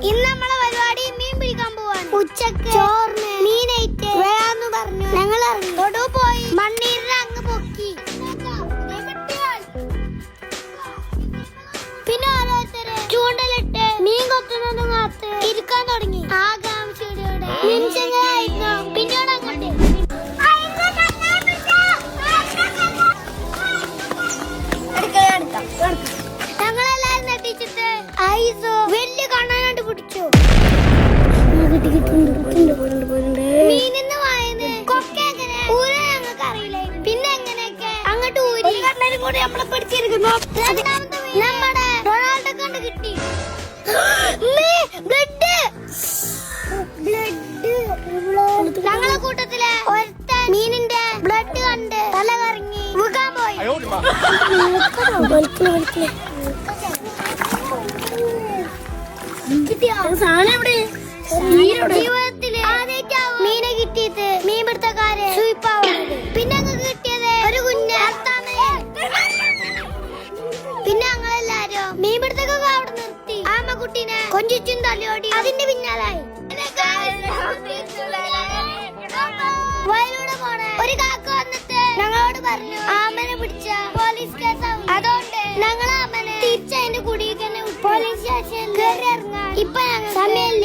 ഇന്ന് നമ്മളെ പരിപാടി മീൻ പിടിക്കാൻ പോവാണ്. ഉച്ചക്ക് ചോറിന് മീനായിട്ട് വേണമെന്ന് പറഞ്ഞു. ഞങ്ങൾ ഇറങ്ങി പോയി മണ്ണീരിനെ അങ്ങ് പൊക്കി. പിന്നെ ഓരോരുത്തര് ചൂണ്ടലിട്ട് മീൻ കൊത്തുന്നതും കാത്ത് ഇരിക്കാൻ തുടങ്ങി. ആകാംക്ഷയോടെ നിമിഷങ്ങളായിരുന്നു. പിന്നീട് അങ്ങോട്ട് ഞങ്ങളെല്ലാരും നട്ടിച്ചിട്ട് ഐസോ വലിയ കാണാനായിട്ട് പിടിച്ചു. മീനിന്ന് വായന് കൊക്ക എങ്ങനെ ഊരാൻ ഞങ്ങൾക്ക് അറിയില്ലായിരുന്നു. പിന്നെ എങ്ങനെയൊക്കെ അങ്ങോട്ട് ഊരി കണ്ണനും കൂടി നമ്മളെ പിടിച്ചിരിക്കുന്നു. നമ്മുടെ റൊണാൾഡോ കണ്ട് കിട്ടി. ഞങ്ങളെ കൂട്ടത്തിലെ ഒരുത്തൻ മീനിന്റെ ബ്ലഡ് കണ്ട് തല കറങ്ങി വീകാൻ പോയി. ജീവിതത്തില് ആദ്യമായിട്ടാവും മീനെ കിട്ടിയത് മീൻ പിടുത്തക്കാര് സൂയിപ്പാവുന്നത്. പിന്നെ ഞങ്ങൾക്ക് കിട്ടിയത് ഒരു കുഞ്ഞ്. പിന്നെ ഞങ്ങളെല്ലാരും മീൻ പിടുത്തൊക്കെ അവിടെ നിർത്തി ആമക്കുട്ടീനെ കൊഞ്ചിച്ചും തലയോടി അതിന്റെ പിന്നാലായി. വയലൂടെ പോണേ ഒരു കാക്ക വന്നിട്ട് ഞങ്ങളോട് പറഞ്ഞു ആമനെ പിടിച്ച പോലീസ് കേസാവും. അതുകൊണ്ട് ഞങ്ങൾ ആമനെ തിരിച്ചതിന്റെ കുടിയിൽ തന്നെ പോലീസ് സ്റ്റേഷനിൽ കയറി ഇറങ്ങാൻ ഇപ്പൊ ഞങ്ങൾ സമയം